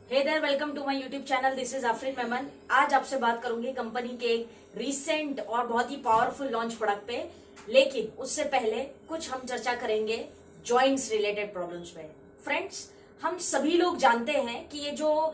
Hey there, welcome to my YouTube channel. This is Afreen Memon. आज आपसे बात करूंगी कंपनी के रिसेंट और बहुत ही पावरफुल लॉन्च प्रोडक्ट पे। लेकिन उससे पहले कुछ हम चर्चा करेंगे जॉइंट्स रिलेटेड प्रॉब्लम्स पे। फ्रेंड्स, हम सभी लोग जानते हैं कि ये जो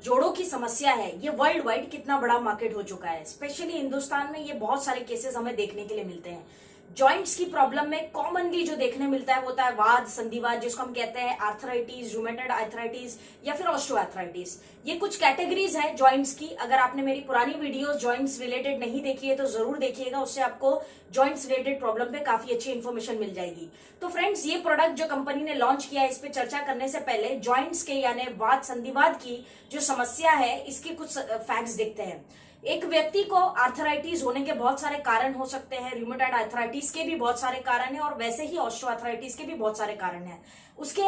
जोड़ों की समस्या है ये वर्ल्ड वाइड कितना बड़ा मार्केट हो चुका है। स्पेशली हिंदुस्तान में ये बहुत सारे केसेस हमें देखने के लिए मिलते हैं। जॉइंट्स की प्रॉब्लम में कॉमनली जो देखने मिलता है वो होता है वाद, संधिवाद, जिसको हम कहते हैं आर्थराइटिस, रूमेटॉइड आर्थराइटिस या फिर ऑस्टियोआर्थराइटिस। ये कुछ कैटेगरीज हैं जॉइंट्स की। अगर आपने मेरी पुरानी वीडियोस जॉइंट्स रिलेटेड नहीं देखी है तो जरूर देखिएगा, उससे आपको जॉइंट्स रिलेटेड प्रॉब्लम पे काफी अच्छी इंफॉर्मेशन मिल जाएगी। तो फ्रेंड्स, ये प्रोडक्ट जो कंपनी ने लॉन्च किया है, इस पे चर्चा करने से पहले जॉइंट्स के यानी वाद संधिवाद की जो समस्या है इसके कुछ फैक्ट्स देखते हैं। एक व्यक्ति को आर्थराइटिस होने के बहुत सारे कारण हो सकते हैं, रूमेटॉइड आर्थराइटिस के भी बहुत सारे कारण हैं और वैसे ही ऑस्टियोआर्थराइटिस के भी बहुत सारे कारण हैं। उसके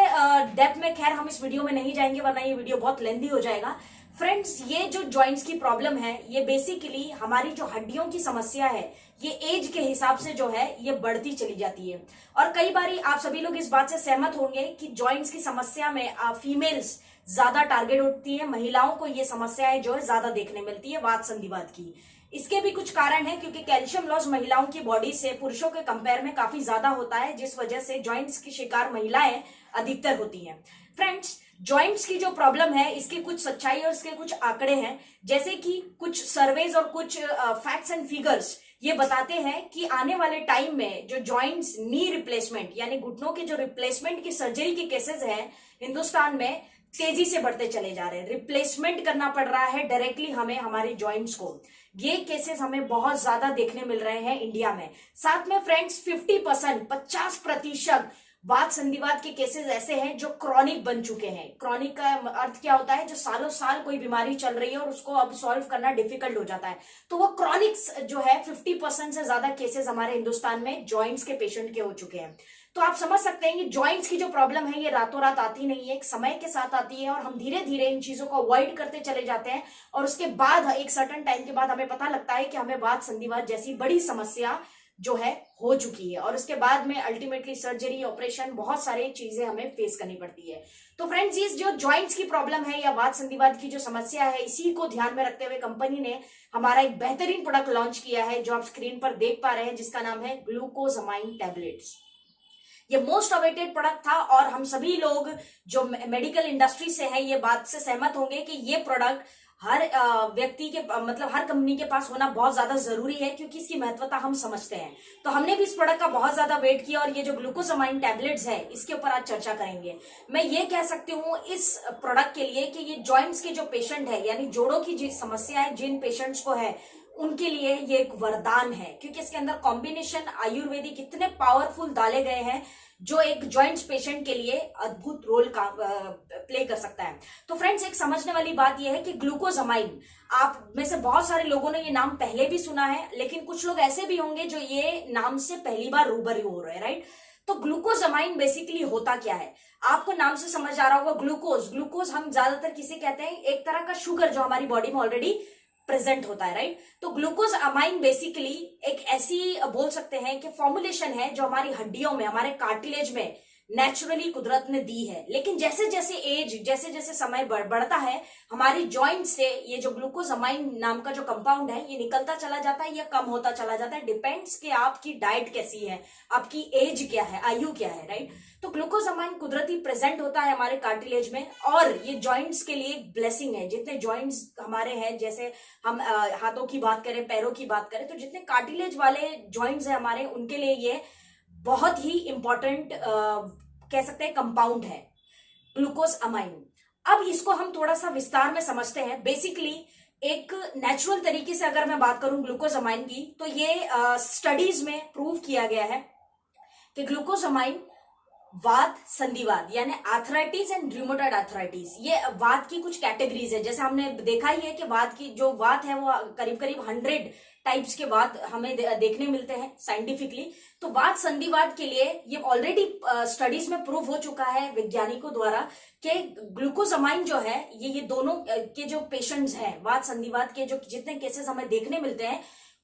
डेप्थ में खैर हम इस वीडियो में नहीं जाएंगे वरना ये वीडियो बहुत लेंथी हो जाएगा। फ्रेंड्स, ये जो जॉइंट्स की प्रॉब्लम है ये बेसिकली हमारी जो हड्डियों की समस्या है ये एज के हिसाब से जो है ये बढ़ती चली जाती है। और कई बार आप सभी लोग इस बात से सहमत होंगे कि जॉइंट्स की समस्या में फीमेल्स ज्यादा टारगेट होती है, महिलाओं को ये समस्याएं जो है ज्यादा देखने मिलती है वाद संधिवाद की। इसके भी कुछ कारण है क्योंकि कैल्शियम लॉस महिलाओं की बॉडी से पुरुषों के कंपेयर में काफी ज्यादा होता है, जिस वजह से जॉइंट्स की शिकार महिलाएं अधिकतर होती हैं। फ्रेंड्स, जॉइंट्स की जो प्रॉब्लम है इसकी कुछ सच्चाई और इसके कुछ आंकड़े हैं, जैसे कि कुछ सर्वेज और कुछ फैक्ट्स एंड फिगर्स ये बताते हैं कि आने वाले टाइम में जो जॉइंट्स नी रिप्लेसमेंट यानी घुटनों के जो रिप्लेसमेंट की सर्जरी के केसेस हैं हिंदुस्तान में तेजी से बढ़ते चले जा रहे हैं। रिप्लेसमेंट करना पड़ रहा है डायरेक्टली हमें हमारे जॉइंट्स को। ये केसेस हमें बहुत ज्यादा देखने मिल रहे हैं इंडिया में। साथ में फ्रेंड्स 50% वाद संधिवाद के केसेस ऐसे हैं जो क्रॉनिक बन चुके हैं। क्रॉनिक का अर्थ क्या होता है? जो सालों साल कोई बीमारी चल रही है और उसको अब सॉल्व करना डिफिकल्ट हो जाता है। तो वो क्रॉनिक जो है 50% से ज्यादा केसेस हमारे हिंदुस्तान में जॉइंट्स के पेशेंट के हो चुके हैं। तो आप समझ सकते हैं कि जॉइंट्स की जो प्रॉब्लम है ये रातों रात आती नहीं है, एक समय के साथ आती है और हम धीरे धीरे इन चीजों को अवॉइड करते चले जाते हैं और उसके बाद एक सर्टेन टाइम के बाद हमें पता लगता है कि हमें वाद संधिवाद जैसी बड़ी समस्या जो है हो चुकी है और उसके बाद में अल्टीमेटली सर्जरी, ऑपरेशन, बहुत सारी चीजें हमें फेस करनी पड़ती है। तो फ्रेंड्स, ये जो जॉइंट्स की प्रॉब्लम है या वाद संधिवाद की जो समस्या है इसी को ध्यान में रखते हुए कंपनी ने हमारा एक बेहतरीन प्रोडक्ट लॉन्च किया है जो आप स्क्रीन पर देख पा रहे हैं, जिसका नाम है ग्लूकोजामाइन टैबलेट्स। ये मोस्ट अवेटेड प्रोडक्ट था और हम सभी लोग जो मेडिकल इंडस्ट्री से है ये बात से सहमत होंगे कि ये प्रोडक्ट हर व्यक्ति के मतलब हर कंपनी के पास होना बहुत ज्यादा जरूरी है क्योंकि इसकी महत्वता हम समझते हैं। तो हमने भी इस प्रोडक्ट का बहुत ज्यादा वेट किया और ये जो ग्लूकोजामाइन टैबलेट्स है इसके ऊपर आज चर्चा करेंगे। मैं ये कह सकती हूँ इस प्रोडक्ट के लिए कि ये जॉइंट्स के जो पेशेंट है यानी जोड़ों की जो समस्या है जिन पेशेंट्स को है उनके लिए ये एक वरदान है, क्योंकि इसके अंदर कॉम्बिनेशन आयुर्वेदिक इतने पावरफुल डाले गए हैं जो एक जॉइंट्स पेशेंट के लिए अद्भुत रोल का प्ले कर सकता है। तो फ्रेंड्स, एक समझने वाली बात यह है कि ग्लूकोजामाइन, आप में से बहुत सारे लोगों ने ये नाम पहले भी सुना है, लेकिन कुछ लोग ऐसे भी होंगे जो ये नाम से पहली बार रूबरू हो रहे हैं, राइट? तो ग्लूकोजामाइन बेसिकली होता क्या है? आपको नाम से समझ आ रहा होगा, ग्लूकोज हम ज्यादातर किसे कहते हैं? एक तरह का शुगर जो हमारी बॉडी में ऑलरेडी प्रेजेंट होता है, राइट? तो ग्लूकोज अमाइन बेसिकली एक ऐसी बोल सकते हैं कि फॉर्मुलेशन है जो हमारी हड्डियों में, हमारे कार्टिलेज में नेचुरली कुदरत ने दी है। लेकिन जैसे जैसे समय बढ़ता है हमारी जॉइंट से ये जो ग्लूकोजामाइन नाम का जो कंपाउंड है ये निकलता चला जाता है या कम होता चला जाता है। डिपेंड्स कि आपकी डाइट कैसी है, आपकी एज क्या है, आयु क्या है, राइट? तो ग्लूकोजामाइन कुदरती प्रेजेंट होता है हमारे कार्टिलेज में और ये जॉइंट्स के लिए एक ब्लेसिंग है। जितने जॉइंट्स हमारे हैं, जैसे हम हाथों की बात करें, पैरों की बात करें, तो जितने कार्टिलेज वाले जॉइंट्स है हमारे उनके लिए ये बहुत ही इंपॉर्टेंट कह सकते हैं कंपाउंड है ग्लूकोज अमाइन। अब इसको हम थोड़ा सा विस्तार में समझते हैं। बेसिकली एक नेचुरल तरीके से अगर मैं बात करूं ग्लूकोज अमाइन की, तो ये स्टडीज में प्रूव किया गया है कि ग्लूकोज अमाइन वात संधिवाद यानी आर्थराइटिस एंड रूमेटॉइड आर्थराइटिस, ये वात की कुछ कैटेगरीज है। जैसे हमने देखा ही है कि वात की जो वात है वो करीब करीब 100 टाइप्स के वात हमें देखने मिलते हैं साइंटिफिकली। तो वात संधिवाद के लिए ये ऑलरेडी स्टडीज में प्रूव हो चुका है वैज्ञानिकों द्वारा कि ग्लूकोजामाइन जो है ये दोनों के जो पेशेंट्स हैं वात संधिवाद के जो जितने केसेस हमें देखने मिलते हैं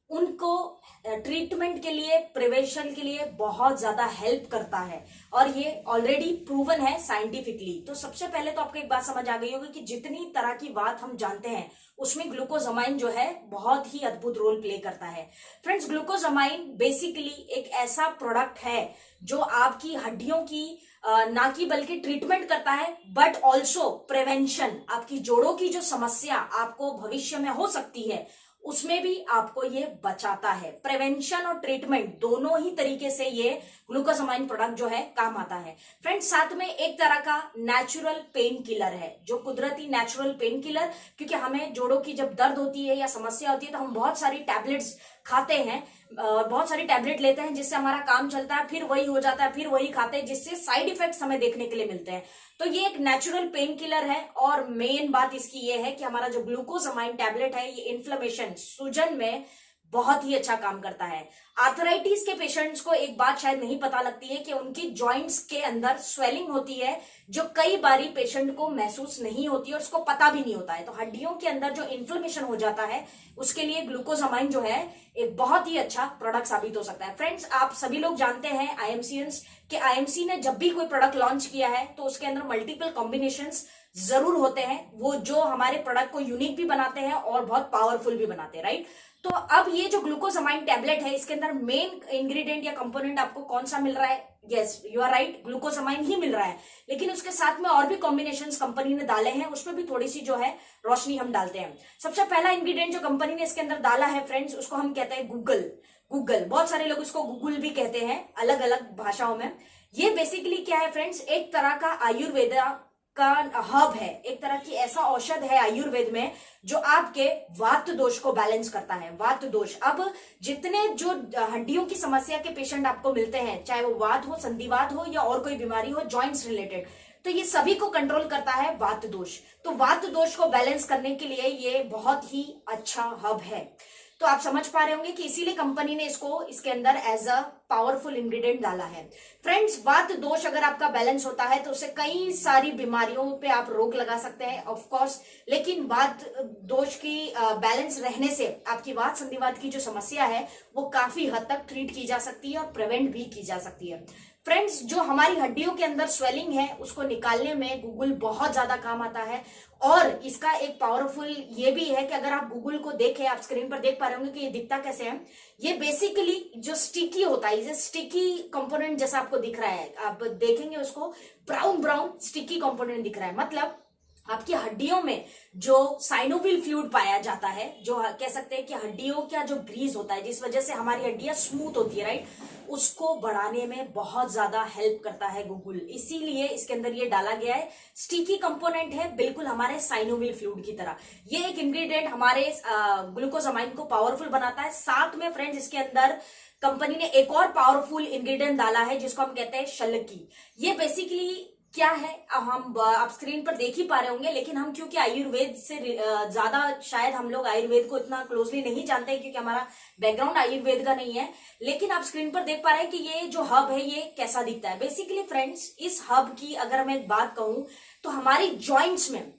उनको ट्रीटमेंट के लिए, प्रिवेंशन के लिए बहुत ज्यादा हेल्प करता है और ये ऑलरेडी प्रूवन है साइंटिफिकली। तो सबसे पहले तो आपको एक बात समझ आ गई होगी कि जितनी तरह की बात हम जानते हैं उसमें ग्लूकोजामाइन जो है बहुत ही अद्भुत रोल प्ले करता है। फ्रेंड्स, ग्लूकोजामाइन बेसिकली एक ऐसा प्रोडक्ट है जो आपकी हड्डियों की ना कि बल्कि ट्रीटमेंट करता है, बट ऑल्सो प्रिवेंशन, आपकी जोड़ों की जो समस्या आपको भविष्य में हो सकती है उसमें भी आपको ये बचाता है। प्रिवेंशन और ट्रीटमेंट दोनों ही तरीके से ये ग्लूकोजामाइन प्रोडक्ट जो है काम आता है। फ्रेंड्स, साथ में एक तरह का नेचुरल पेन किलर है, जो कुदरती नेचुरल पेन किलर, क्योंकि हमें जोड़ों की जब दर्द होती है या समस्या होती है तो हम बहुत सारी टैबलेट्स खाते हैं, बहुत सारी टैबलेट लेते हैं जिससे हमारा काम चलता है, फिर वही हो जाता है, फिर वही खाते हैं, जिससे साइड इफेक्ट्स हमें देखने के लिए मिलते हैं। तो ये एक नेचुरल पेन किलर है और मेन बात इसकी ये है कि हमारा जो ग्लूकोजामाइन टैबलेट है ये इन्फ्लेमेशन, सूजन में बहुत ही अच्छा काम करता है। आर्थराइटिस के पेशेंट्स को एक बात शायद नहीं पता लगती है कि उनकी जॉइंट्स के अंदर स्वेलिंग होती है जो कई बारी पेशेंट को महसूस नहीं होती है और उसको पता भी नहीं होता है। तो हड्डियों के अंदर जो इन्फ्लेमेशन हो जाता है उसके लिए ग्लूकोजामाइन जो है एक बहुत ही अच्छा प्रोडक्ट साबित हो सकता है। फ्रेंड्स, आप सभी लोग जानते हैं आईएमसीएंस कि आईएमसी ने जब भी कोई प्रोडक्ट लॉन्च किया है तो उसके अंदर मल्टीपल कॉम्बिनेशंस जरूर होते हैं, वो जो हमारे प्रोडक्ट को यूनिक भी बनाते हैं और बहुत पावरफुल भी बनाते हैं, राइट। तो अब ये जो ग्लूकोजामाइन टैबलेट है इसके अंदर मेन इंग्रेडिएंट या कंपोनेंट आपको कौन सा मिल रहा है? Yes, you are right, glucosamine ही मिल रहा है, लेकिन उसके साथ में और भी कॉम्बिनेशंस कंपनी ने डाले हैं, उसमें भी थोड़ी सी जो है रोशनी हम डालते हैं। सबसे पहला इंग्रेडिएंट जो कंपनी ने इसके अंदर डाला है फ्रेंड्स, उसको हम कहते हैं गूगल। बहुत सारे लोग इसको गूगल भी कहते हैं अलग अलग भाषाओं में। ये बेसिकली क्या है फ्रेंड्स, एक तरह का आयुर्वेदा का हब है, एक तरह की ऐसा औषध है आयुर्वेद में जो आपके वात दोष को बैलेंस करता है। वात दोष, अब जितने जो हड्डियों की समस्या के पेशेंट आपको मिलते हैं, चाहे वो वात हो, संधिवात हो या और कोई बीमारी हो जॉइंट्स रिलेटेड, तो ये सभी को कंट्रोल करता है वात दोष। तो वात दोष को बैलेंस करने के लिए ये बहुत ही अच्छा हब है। तो आप समझ पा रहे होंगे कि इसीलिए कंपनी ने इसको इसके अंदर एज अ पावरफुल इंग्रेडिएंट डाला है। फ्रेंड्स, वात दोष अगर आपका बैलेंस होता है तो उससे कई सारी बीमारियों पे आप रोक लगा सकते हैं ऑफ कोर्स, लेकिन वात दोष की बैलेंस रहने से आपकी वात संधिवात की जो समस्या है वो काफी हद तक ट्रीट की जा सकती है और प्रिवेंट भी की जा सकती है। फ्रेंड्स, जो हमारी हड्डियों के अंदर स्वेलिंग है उसको निकालने में गूगल बहुत ज्यादा काम आता है और इसका एक पावरफुल ये भी है कि अगर आप गूगल को देखें, आप स्क्रीन पर देख पा रहे होंगे कि ये दिखता कैसे है। ये बेसिकली जो स्टिकी होता है, ये स्टिकी कंपोनेंट जैसा आपको दिख रहा है, आप देखेंगे उसको ब्राउन स्टिकी कंपोनेंट दिख रहा है, मतलब आपकी हड्डियों में जो साइनोविल फ्लूइड पाया जाता है, जो कह सकते हैं कि हड्डियों का जो ग्रीस होता है जिस वजह से हमारी हड्डियां स्मूथ होती है, राइट, उसको बढ़ाने में बहुत ज्यादा हेल्प करता है गूगल। इसीलिए इसके अंदर ये डाला गया है। स्टिकी कंपोनेंट है बिल्कुल हमारे साइनोविल फ्लूइड की तरह। ये एक इंग्रेडिएंट हमारे ग्लूकोजामाइन को पावरफुल बनाता है। साथ में फ्रेंड्स इसके अंदर कंपनी ने एक और पावरफुल इंग्रेडिएंट डाला है जिसको हम कहते हैं शल्की। ये बेसिकली क्या है, हम आप स्क्रीन पर देख ही पा रहे होंगे, लेकिन हम क्योंकि आयुर्वेद से ज्यादा शायद हम लोग आयुर्वेद को इतना क्लोजली नहीं जानते हैं क्योंकि हमारा बैकग्राउंड आयुर्वेद का नहीं है, लेकिन आप स्क्रीन पर देख पा रहे हैं कि ये जो हब है ये कैसा दिखता है। बेसिकली फ्रेंड्स, इस हब की अगर मैं बात कहूं तो हमारी जॉइंट्स में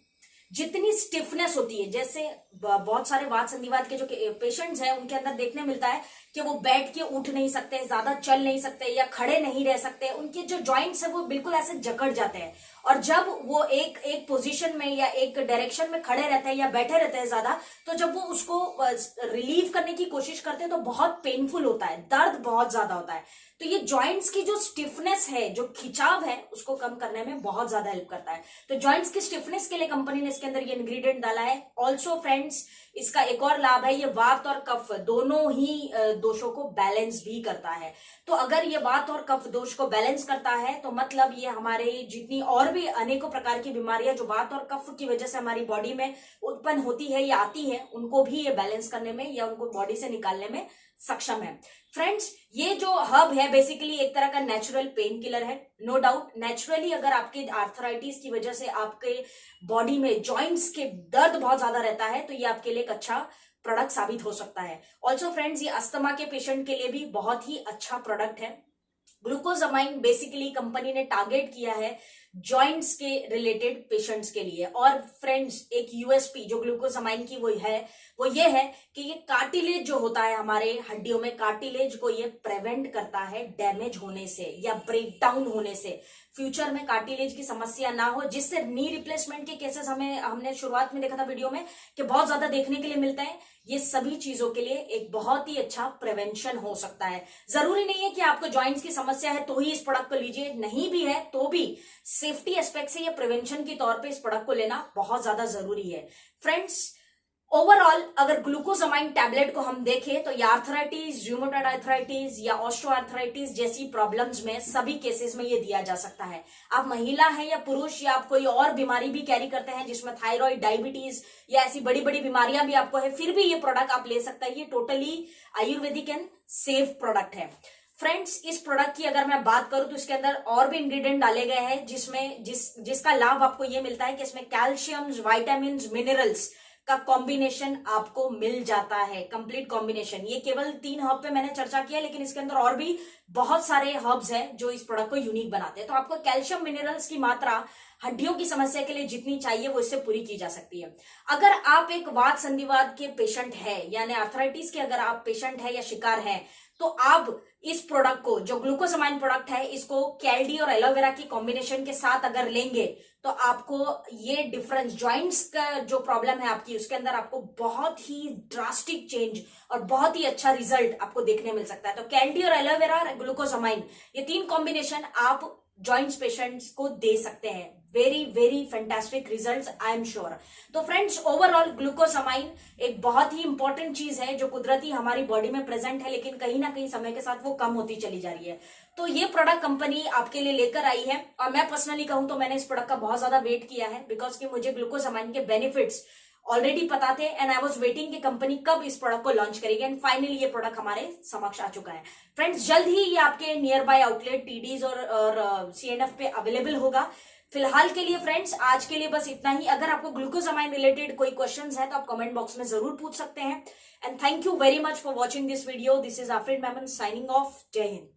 जितनी स्टिफनेस होती है, जैसे बहुत सारे वात संधिवात के जो पेशेंट्स हैं उनके अंदर देखने मिलता है कि वो बैठ के उठ नहीं सकते, ज्यादा चल नहीं सकते या खड़े नहीं रह सकते, उनके जो जॉइंट्स है वो बिल्कुल ऐसे जकड़ जाते हैं और जब वो एक पोजीशन में या एक डायरेक्शन में खड़े रहते हैं या बैठे रहते हैं ज्यादा, तो जब वो उसको रिलीव करने की कोशिश करते हैं तो बहुत पेनफुल होता है, दर्द बहुत ज्यादा होता है। तो ये जॉइंट्स की जो स्टिफनेस है, जो खिंचाव है, उसको कम करने में बहुत ज्यादा हेल्प करता है। तो जॉइंट्स की स्टिफनेस के लिए कंपनी ने इसके अंदर ये इंग्रेडिएंट डाला है। ऑल्सो फ्रेंड्स, इसका एक और लाभ है, ये वात और कफ दोनों ही दोषों को बैलेंस भी करता है। तो अगर ये वात और कफ दोष को बैलेंस करता है तो मतलब ये हमारे जितनी और भी अनेकों प्रकार की बीमारियां जो वात और कफ की वजह से हमारी बॉडी में उत्पन्न होती है या आती है, उनको भी ये बैलेंस करने में या उनको बॉडी से निकालने में सक्षम है। फ्रेंड्स, ये जो हब है बेसिकली एक तरह का नेचुरल पेन किलर है। नो डाउट, नेचुरली अगर आपके आर्थराइटिस की वजह से आपके बॉडी में जॉइंट्स के दर्द बहुत ज्यादा रहता है तो ये आपके लिए एक अच्छा प्रोडक्ट साबित हो सकता है। ऑल्सो फ्रेंड्स, ये अस्थमा के पेशेंट के लिए भी बहुत ही अच्छा प्रोडक्ट है। ग्लूकोजामाइन बेसिकली कंपनी ने टारगेट किया है जॉइंट्स के रिलेटेड पेशेंट्स के लिए। और फ्रेंड्स, एक यूएसपी जो ग्लूकोसामाइन की वो ये है कि ये कार्टिलेज जो होता है हमारे हड्डियों में, कार्टिलेज को ये प्रिवेंट करता है डैमेज होने से या ब्रेकडाउन होने से। फ्यूचर में कार्टिलेज की समस्या ना हो, जिससे नी रिप्लेसमेंट के केसेस हमने शुरुआत में देखा था वीडियो में कि बहुत ज्यादा देखने के लिए मिलता है। ये सभी चीजों के लिए एक बहुत ही अच्छा प्रिवेंशन हो सकता है। जरूरी नहीं है कि आपको जॉइंट्स की समस्या है तो ही इस प्रोडक्ट को लीजिए, नहीं भी है तो भी सेफ्टी एस्पेक्ट से या प्रिवेंशन के तौर पे इस प्रोडक्ट को लेना बहुत ज्यादा जरूरी है। फ्रेंड्स, ओवरऑल अगर ग्लूकोसामाइन टैबलेट को हम देखें तो या आर्थराइटिस, र्यूमेटॉइड आर्थराइटिस या ऑस्टियोआर्थराइटिस जैसी प्रॉब्लम्स में सभी केसेस में ये दिया जा सकता है। आप महिला हैं या पुरुष या आप कोई और बीमारी भी कैरी करते हैं जिसमें थायराइड, डायबिटीज या ऐसी बड़ी बड़ी बीमारियां भी आपको है, फिर भी ये प्रोडक्ट आप ले सकते हैं। ये totally Ayurvedic and safe product है। फ्रेंड्स, इस प्रोडक्ट की अगर मैं बात करूं तो इसके अंदर और भी इंग्रेडिएंट डाले गए हैं जिसका लाभ आपको ये मिलता है कि इसमें कैल्शियम, विटामिन, मिनरल्स का कॉम्बिनेशन आपको मिल जाता है, कंप्लीट कॉम्बिनेशन। ये केवल 3 हर्ब पे मैंने चर्चा किया, लेकिन इसके अंदर और भी बहुत सारे हर्ब्स हैं जो इस प्रोडक्ट को यूनिक बनाते हैं। तो आपको कैल्शियम, मिनरल्स की मात्रा हड्डियों की समस्या के लिए जितनी चाहिए वो इससे पूरी की जा सकती है। अगर आप एक वात संधिवात के पेशेंट है यानी आर्थराइटिस के अगर आप पेशेंट है या शिकार है तो आप इस प्रोडक्ट को, जो ग्लूकोसामाइन प्रोडक्ट है, इसको कैल्डी और एलोवेरा की कॉम्बिनेशन के साथ अगर लेंगे तो आपको ये डिफरेंस, जॉइंट्स का जो प्रॉब्लम है आपकी, उसके अंदर आपको बहुत ही ड्रास्टिक चेंज और बहुत ही अच्छा रिजल्ट आपको देखने मिल सकता है। तो कैल्डी और एलोवेरा, ग्लूकोसामाइन, ये 3 कॉम्बिनेशन आप जॉइंट्स पेशेंट्स को दे सकते हैं। Very very fantastic results, I am sure. तो फ्रेंड्स, ओवरऑल ग्लूकोसामाइन एक बहुत ही इंपॉर्टेंट चीज है जो कुदरती हमारी बॉडी में प्रेजेंट है, लेकिन कहीं ना कहीं समय के साथ वो कम होती चली जा रही है। तो ये प्रोडक्ट कंपनी आपके लिए लेकर आई है और मैं पर्सनली कहूं तो मैंने इस प्रोडक्ट का बहुत ज्यादा वेट किया है, बिकॉज कि मुझे ग्लूकोसामाइन के बेनिफिट्स ऑलरेडी पता थे एंड आई वाज वेटिंग कि कंपनी कब इस प्रोडक्ट को लॉन्च करेगी एंड फाइनली ये प्रोडक्ट हमारे समक्ष आ चुका है। फ्रेंड्स, जल्द ही ये आपके नियर बाय आउटलेट, टीडीज और सीएनएफ पे अवेलेबल होगा। फिलहाल के लिए फ्रेंड्स, आज के लिए बस इतना ही। अगर आपको ग्लूकोसामाइन रिलेटेड कोई क्वेश्चंस है तो आप कमेंट बॉक्स में जरूर पूछ सकते हैं। And thank you very much for watching this video. This is Afreen Memon signing off. जय हिंद।